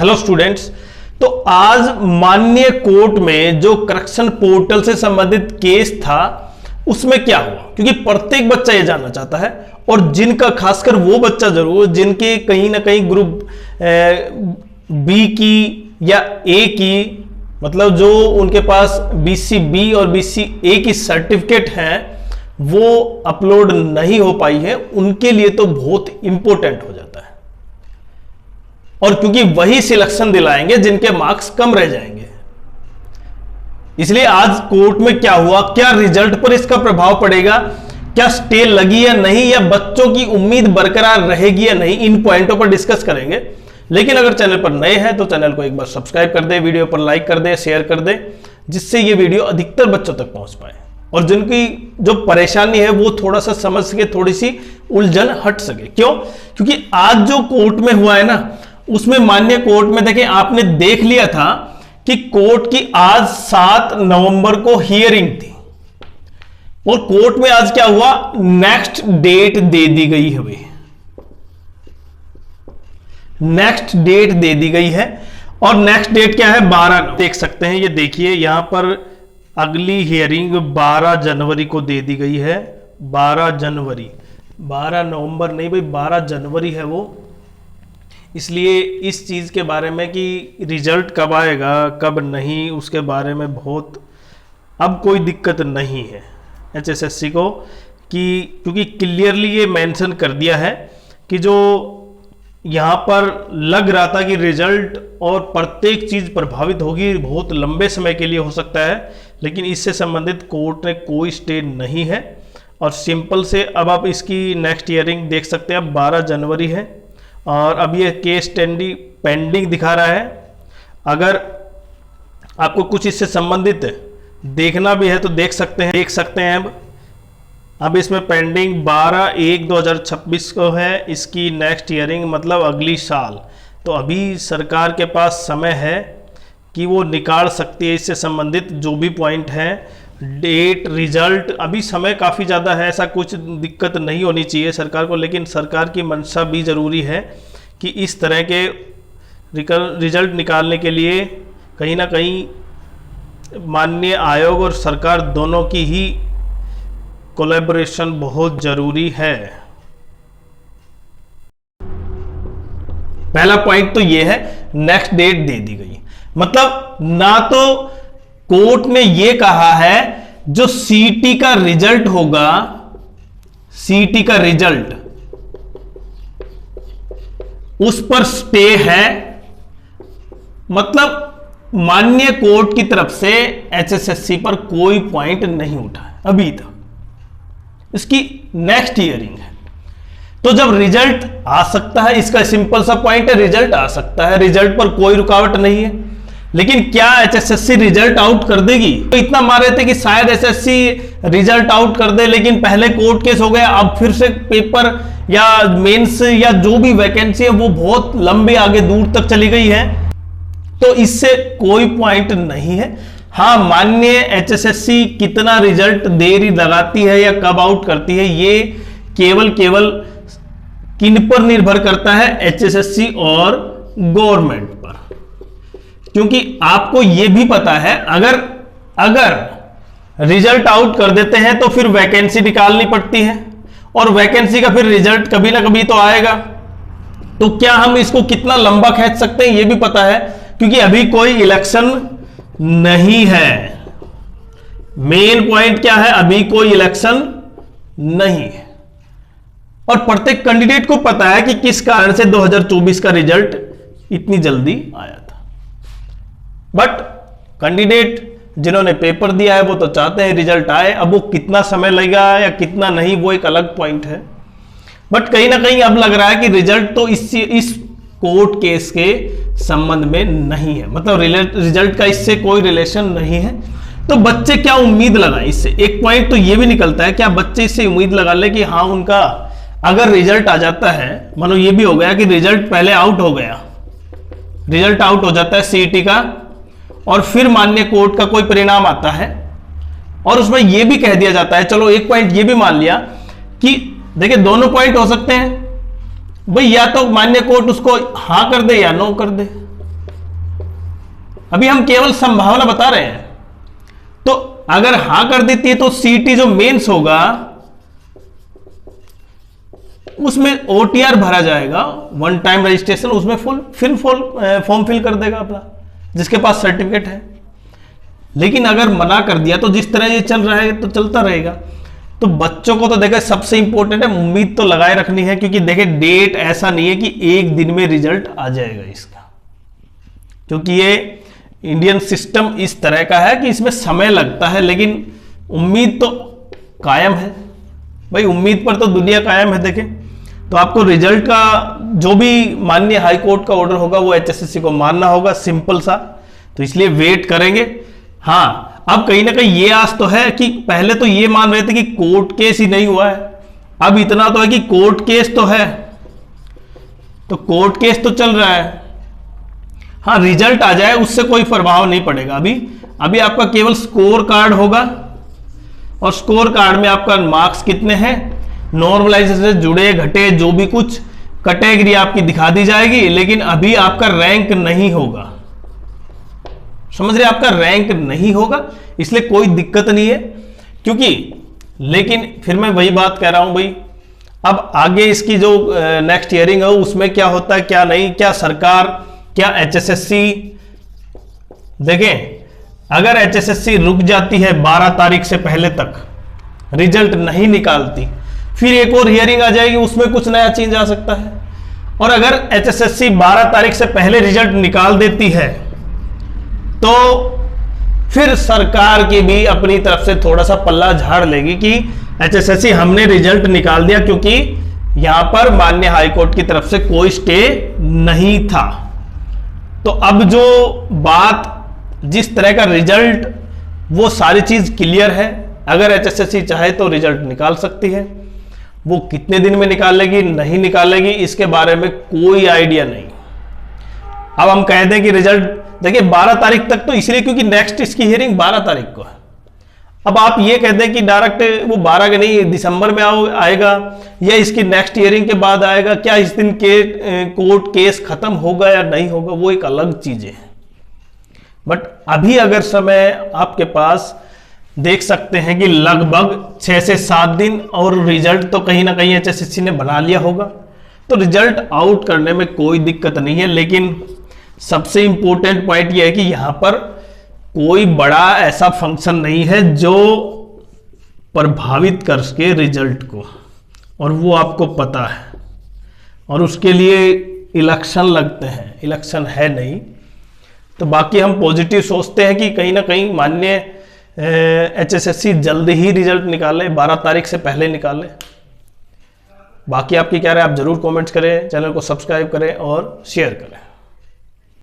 Hello students. तो आज माननीय कोर्ट में जो करेक्शन पोर्टल से संबंधित केस था उसमें क्या हुआ, क्योंकि प्रत्येक बच्चा ये जानना चाहता है और जिनका खासकर वो बच्चा जरूर जिनके कहीं ना कहीं ग्रुप बी की या ए की, मतलब जो उनके पास बीसी बी और बीसी ए की सर्टिफिकेट है वो अपलोड नहीं हो पाई है, उनके लिए तो बहुत इंपॉर्टेंट हो जाता है। और क्योंकि वही सिलेक्शन दिलाएंगे जिनके मार्क्स कम रह जाएंगे, इसलिए आज कोर्ट में क्या हुआ, क्या रिजल्ट पर इसका प्रभाव पड़ेगा, क्या स्टे लगी या नहीं, या बच्चों की उम्मीद बरकरार रहेगी या नहीं, इन पॉइंटों पर डिस्कस करेंगे। लेकिन अगर चैनल पर नए हैं तो चैनल को एक बार सब्सक्राइब कर दे, वीडियो पर लाइक कर दे, शेयर कर दे, जिससे ये वीडियो अधिकतर बच्चों तक पहुंच पाए और जिनकी जो परेशानी है वो थोड़ा सा समझ सके, थोड़ी सी उलझन हट सके। क्यों? क्योंकि आज जो कोर्ट में हुआ है ना, उसमें माननीय कोर्ट में देखें, आपने देख लिया था कि कोर्ट की आज 7 नवंबर को हियरिंग थी और कोर्ट में आज क्या हुआ, नेक्स्ट डेट दे दी गई है। नेक्स्ट डेट दे दी गई है और नेक्स्ट डेट क्या है, 12 देख सकते हैं, ये देखिए यहां पर अगली हियरिंग 12 जनवरी को दे दी गई है। 12 जनवरी, 12 नवंबर नहीं भाई, 12 जनवरी है वो। इसलिए इस चीज़ के बारे में कि रिजल्ट कब आएगा कब नहीं, उसके बारे में बहुत अब कोई दिक्कत नहीं है एचएसएससी को, कि क्योंकि क्लियरली ये मेंशन कर दिया है कि जो यहाँ पर लग रहा था कि रिजल्ट और प्रत्येक चीज़ प्रभावित होगी, बहुत लंबे समय के लिए हो सकता है, लेकिन इससे संबंधित कोर्ट ने कोई स्टे नहीं है। और सिंपल से अब आप इसकी नेक्स्ट हियरिंग देख सकते हैं, अब 12 जनवरी है और अब ये केस पेंडिंग दिखा रहा है। अगर आपको कुछ इससे संबंधित देखना भी है तो देख सकते हैं। अब इसमें पेंडिंग 12/1/2026 को है इसकी नेक्स्ट हियरिंग, मतलब अगली साल। तो अभी सरकार के पास समय है कि वो निकाल सकती है इससे संबंधित जो भी पॉइंट हैं, डेट, रिजल्ट। अभी समय काफ़ी ज़्यादा है, ऐसा कुछ दिक्कत नहीं होनी चाहिए सरकार को, लेकिन सरकार की मंशा भी ज़रूरी है कि इस तरह के रिजल्ट निकालने के लिए कहीं ना कहीं माननीय आयोग और सरकार दोनों की ही कोलैबोरेशन बहुत ज़रूरी है। पहला पॉइंट तो ये है, नेक्स्ट डेट दे दी गई, मतलब ना तो कोर्ट ने यह कहा है जो सीटी का रिजल्ट होगा, सीटी का रिजल्ट उस पर स्टे है, मतलब माननीय कोर्ट की तरफ से एचएसएससी पर कोई पॉइंट नहीं उठा है अभी तक। इसकी नेक्स्ट हियरिंग है, तो जब रिजल्ट आ सकता है, इसका सिंपल सा पॉइंट है, रिजल्ट आ सकता है, रिजल्ट पर कोई रुकावट नहीं है। लेकिन क्या एचएसएससी रिजल्ट आउट कर देगी? तो इतना मार रहे थे कि शायद एचएसएससी रिजल्ट आउट कर दे, लेकिन पहले कोर्ट केस हो गया, अब फिर से पेपर या मेंस या जो भी वैकेंसी है वो बहुत लंबे आगे दूर तक चली गई है, तो इससे कोई पॉइंट नहीं है। हाँ, माननीय एचएसएससी कितना रिजल्ट देरी लगाती है या कब आउट करती है, ये केवल किन पर निर्भर करता है, एचएसएससी और गवर्नमेंट पर। क्योंकि आपको यह भी पता है, अगर रिजल्ट आउट कर देते हैं तो फिर वैकेंसी निकालनी पड़ती है और वैकेंसी का फिर रिजल्ट कभी ना कभी तो आएगा। तो क्या हम इसको कितना लंबा खींच सकते हैं ये भी पता है, क्योंकि अभी कोई इलेक्शन नहीं है। मेन पॉइंट क्या है, अभी कोई इलेक्शन नहीं है और प्रत्येक कैंडिडेट को पता है कि किस कारण से 2024 का रिजल्ट इतनी जल्दी आया था। बट कैंडिडेट जिन्होंने पेपर दिया है वो तो चाहते हैं रिजल्ट आए, अब वो कितना समय लगेगा या कितना नहीं वो एक अलग पॉइंट है। बट कहीं ना कहीं अब लग रहा है कि रिजल्ट तो इस कोर्ट केस के संबंध में नहीं है, मतलब रिजल्ट का इससे कोई रिलेशन नहीं है। तो बच्चे क्या उम्मीद लगाएं इससे? एक पॉइंट तो ये भी निकलता है, क्या बच्चे इससे उम्मीद लगा ले कि हाँ उनका अगर रिजल्ट आ जाता है, मानो ये भी हो गया कि रिजल्ट पहले आउट हो गया, रिजल्ट आउट हो जाता है सीईटी का और फिर माननीय कोर्ट का कोई परिणाम आता है और उसमें यह भी कह दिया जाता है, चलो एक पॉइंट ये भी मान लिया कि देखिए दोनों पॉइंट हो सकते हैं भाई, या तो माननीय कोर्ट उसको हां कर दे या नो कर दे, अभी हम केवल संभावना बता रहे हैं। तो अगर हां कर देती है तो सीटी जो मेंस होगा उसमें ओटीआर भरा जाएगा, वन टाइम रजिस्ट्रेशन, उसमें फॉर्म फिल कर देगा अपना जिसके पास सर्टिफिकेट है। लेकिन अगर मना कर दिया तो जिस तरह ये चल रहा है तो चलता रहेगा। तो बच्चों को तो देखो सबसे इंपॉर्टेंट है उम्मीद तो लगाए रखनी है, क्योंकि देखे डेट ऐसा नहीं है कि एक दिन में रिजल्ट आ जाएगा इसका, क्योंकि ये इंडियन सिस्टम इस तरह का है कि इसमें समय लगता है, लेकिन उम्मीद तो कायम है भाई, उम्मीद पर तो दुनिया कायम है। देखें तो आपको रिजल्ट का जो भी माननीय हाई कोर्ट का ऑर्डर होगा वो एचएसएससी को मानना होगा, सिंपल सा। तो इसलिए वेट करेंगे। हाँ, अब कहीं ना कहीं ये आस तो है कि पहले तो ये मान रहे थे कि कोर्ट केस ही नहीं हुआ है, अब इतना तो है कि कोर्ट केस तो है, तो कोर्ट केस तो चल रहा है। हाँ, रिजल्ट आ जाए उससे कोई प्रभाव नहीं पड़ेगा। अभी आपका केवल स्कोर कार्ड होगा, और स्कोर कार्ड में आपका मार्क्स कितने हैं, नॉर्मलाइजेशन से जुड़े घटे जो भी कुछ कैटेगरी आपकी दिखा दी जाएगी, लेकिन अभी आपका रैंक नहीं होगा। समझ रहे, आपका रैंक नहीं होगा, इसलिए कोई दिक्कत नहीं है। क्योंकि लेकिन फिर मैं वही बात कह रहा हूं भाई, अब आगे इसकी जो नेक्स्ट हियरिंग है उसमें क्या होता है क्या नहीं, क्या सरकार, क्या एचएसएससी, देखें अगर एचएसएससी रुक जाती है 12 तारीख से पहले तक रिजल्ट नहीं निकालती, फिर एक और हियरिंग आ जाएगी, उसमें कुछ नया चेंज आ सकता है। और अगर एचएसएससी 12 तारीख से पहले रिजल्ट निकाल देती है तो फिर सरकार की भी अपनी तरफ से थोड़ा सा पल्ला झाड़ लेगी कि एचएसएससी हमने रिजल्ट निकाल दिया, क्योंकि यहां पर माननीय हाईकोर्ट की तरफ से कोई स्टे नहीं था। तो अब जो बात जिस तरह का रिजल्ट, वो सारी चीज क्लियर है। अगर एचएसएससी चाहे तो रिजल्ट निकाल सकती है, वो कितने दिन में निकालेगी नहीं निकालेगी इसके बारे में कोई आइडिया नहीं। अब हम कह दें कि रिजल्ट देखिए 12 तारीख तक, तो इसलिए क्योंकि नेक्स्ट इसकी हियरिंग 12 तारीख को है। अब आप ये कह दें कि डायरेक्ट वो 12 के नहीं दिसंबर में आएगा या इसकी नेक्स्ट हियरिंग के बाद आएगा, क्या इस दिन के कोर्ट केस खत्म होगा या नहीं होगा, वो एक अलग चीजें है। बट अभी अगर समय आपके पास देख सकते हैं कि लगभग 6 से 7 दिन, और रिजल्ट तो कहीं ना कहीं एचएसएससी ने बना लिया होगा, तो रिजल्ट आउट करने में कोई दिक्कत नहीं है। लेकिन सबसे इंपॉर्टेंट पॉइंट यह है कि यहां पर कोई बड़ा ऐसा फंक्शन नहीं है जो प्रभावित कर सके रिजल्ट को, और वो आपको पता है। और उसके लिए इलेक्शन लगते हैं, इलेक्शन है नहीं। तो बाकी हम पॉजिटिव सोचते हैं कि कहीं ना कहीं माननीय एचएसएससी जल्दी ही रिजल्ट निकाले, 12 तारीख से पहले निकाले। बाकी आपकी क्या राय, आप जरूर कमेंट्स करें, चैनल को सब्सक्राइब करें और शेयर करें।